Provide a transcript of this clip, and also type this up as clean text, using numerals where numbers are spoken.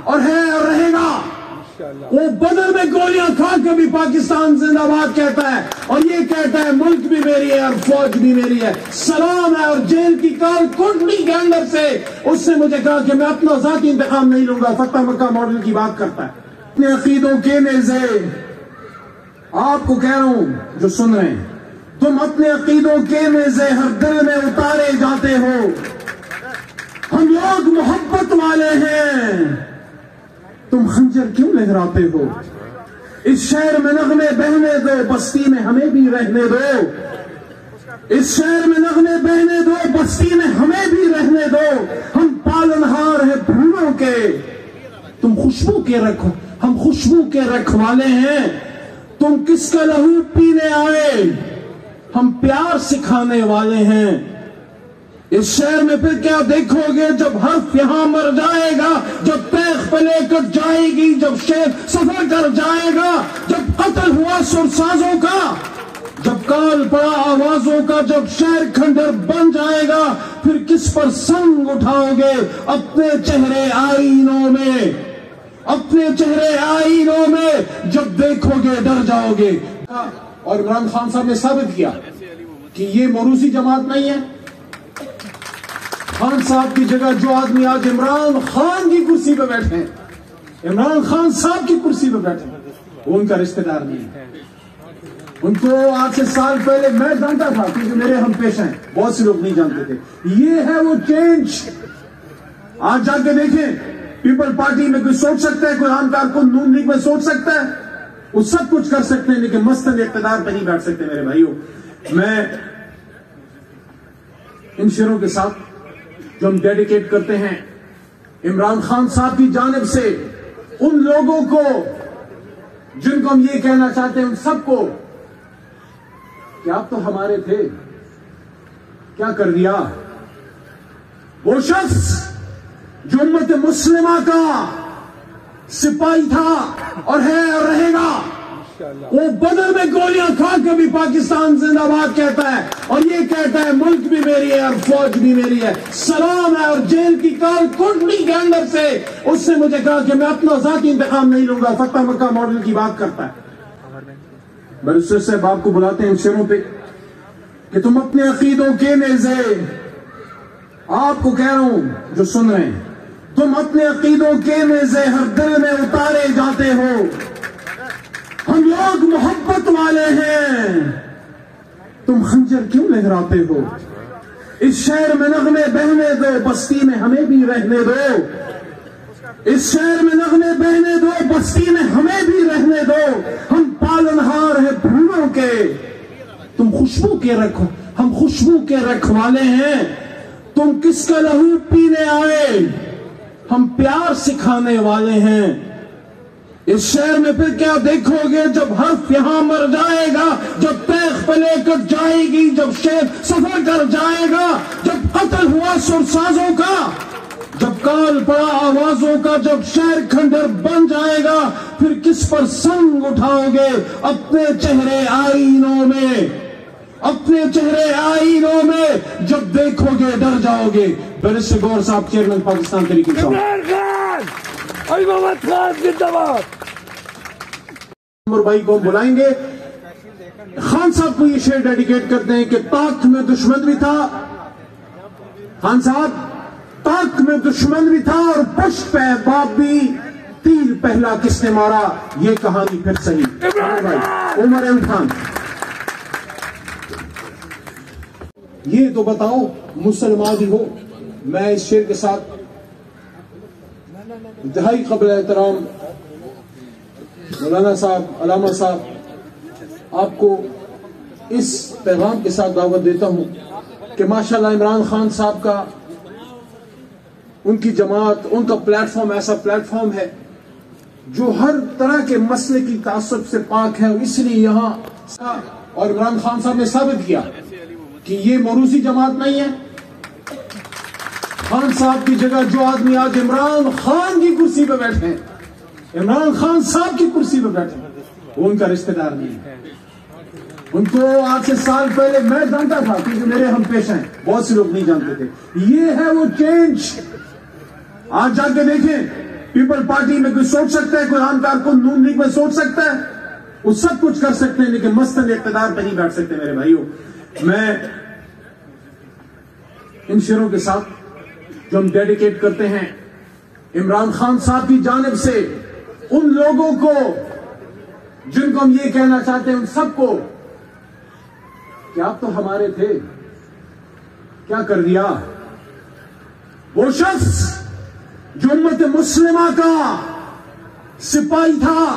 और है और रहेगा। वो बदल में गोलियां खा के भी पाकिस्तान जिंदाबाद कहता है और ये कहता है मुल्क भी मेरी है और फौज भी मेरी है। सलाम है। और जेल की काल कुंडली के अंदर से उसने मुझे कहा कि मैं अपना जाती इंतकाम नहीं लूंगा। फतह मक्का मॉडल की बात करता है। अपने अकीदों के नेज़े आपको कह रहा हूं जो सुन रहे हैं, तुम अपने अकीदों के नेज़े हर दिल में उतारे जाते हो। हम लोग मोहब्बत वाले हैं, तुम खंजर क्यों लहराते हो। इस शहर में नगमे बहने दो, बस्ती में हमें भी रहने दो। इस शहर में नगमे बहने दो, बस्ती में हमें भी रहने दो। हम पालनहार हैं फूलों के, तुम खुशबू के रखो, हम खुशबू के रखवाले हैं। तुम किसका लहू पीने आए, हम प्यार सिखाने वाले हैं। इस शहर में फिर क्या देखोगे जब हर्फ यहां मर जाएगा, जब पैख पे लेकर जाएगी, जब शेर सफर कर जाएगा, जब कत्ल हुआ सुरसाजों का, जब काल पड़ा आवाजों का, जब शहर खंडर बन जाएगा, फिर किस पर संग उठाओगे। अपने चेहरे आईनों में, अपने चेहरे आईनों में जब देखोगे डर जाओगे। और इमरान खान साहब ने साबित किया कि ये मोरूसी जमात नहीं है। खान साहब की जगह जो आदमी आज इमरान खान की कुर्सी पे बैठे हैं, इमरान खान साहब की कुर्सी पे बैठे हैं, वो उनका रिश्तेदार नहीं है। उनको आज से साल पहले मैं जानता था क्योंकि मेरे हम पेश हैं, बहुत से लोग नहीं जानते थे। ये है वो चेंज। आज जाके देखें, पीपल पार्टी में कोई सोच सकता है, कोई आम कारकुन नून लीग में सोच सकता है, वो सब कुछ कर सकते हैं, लेकिन मस्तन इख्तिदार पे नहीं बैठ सकते। मेरे भाइयों, मैं इन शेरों के साथ जो हम डेडिकेट करते हैं इमरान खान साहब की जानिब से उन लोगों को जिनको हम ये कहना चाहते हैं, उन सबको कि आप तो हमारे थे, क्या कर दिया। वो शख्स जो उम्मत मुस्लिमा का सिपाही था और है और रहेगा, वो बदल में गोलियां खा के भी पाकिस्तान जिंदाबाद कहता है और ये कहता है मुल्क भी मेरी है और फौज भी मेरी है। सलाम है। और जेल की काल कुंडली के अंदर से उसने मुझे कहा कि मैं अपना जाती इंतकाम नहीं लूंगा। फतह मक्का मॉडल की बात करता है। बैरिस्टर साहब आपको बुलाते हैं इन शेरों पे कि तुम अपने अकीदों के नेज़े, आपको कह रहा हूं जो सुन रहे हैं, तुम अपने अकीदों के नेज़े हर दिल में उतारे जाते हो। हम लोग मोहब्बत वाले हैं, तुम खंजर क्यों लहराते हो। इस शहर में नगमे बहने दो, बस्ती में हमें भी रहने दो। इस शहर में नगमे बहने दो, बस्ती में हमें भी रहने दो। हम पालनहार हैं फूलों के, तुम खुशबू के रखो, हम खुशबू के रखवाले हैं। तुम किसका लहू पीने आए, हम प्यार सिखाने वाले हैं। इस शहर में फिर क्या देखोगे जब हर्फ यहां मर जाएगा, जब पैख पे लेकर जाएगी, जब शेर सफर कर जाएगा, जब कत्ल हुआ सुरसाजों का, जब काल पड़ा आवाजों का, जब शहर खंडर बन जाएगा, फिर किस पर संग उठाओगे। अपने चेहरे आईनों में, अपने चेहरे आईनों में जब देखोगे डर जाओगे। बैरिस्टर गौहर साहब, चेयरमैन पाकिस्तान तहरीक भाई को बुलाएंगे। खान साहब को ये शेर डेडिकेट करते हैं कि ताक में दुश्मन भी था, खान साहब ताक में दुश्मन भी था और पुष्ट पे बाप भी, तीर पहला किसने मारा, ये कहानी फिर सही। उमर अली खान, ये तो बताओ मुसलमान ही हो। मैं इस शेर के साथ इंतहाई क़ाबिल एहतराम मौलाना साहब, अलामा साहब, आपको इस पैगाम के साथ दावत देता हूं कि माशाल्लाह इमरान खान साहब का, उनकी जमात, उनका प्लेटफॉर्म ऐसा प्लेटफॉर्म है जो हर तरह के मसले की तासुब से पाक है। इसलिए यहां और इमरान खान साहब ने साबित किया कि ये मोरूसी जमात नहीं है। खान साहब की जगह जो आदमी आज इमरान खान की कुर्सी पे बैठे हैं, इमरान खान साहब की कुर्सी पे बैठे हैं, वो उनका रिश्तेदार नहीं है। उनको आज से साल पहले मैं जानता था क्योंकि मेरे हम पेश हैं, बहुत से लोग नहीं जानते थे। ये है वो चेंज। आज जाके देखें, पीपल पार्टी में कोई सोच सकता है, कोई आम कारकुन नून लीग में सोच सकता है, वो सब कुछ कर सकते हैं, लेकिन मस्तन इख्तिदार पर नहीं बैठ सकते। मेरे भाइयों, मैं इन शेरों के साथ जो हम डेडिकेट करते हैं इमरान खान साहब की जानिब से उन लोगों को जिनको हम ये कहना चाहते हैं, उन सबको कि आप तो हमारे थे, क्या कर दिया। वो शख्स जो उम्मत मुस्लिमा का सिपाही था,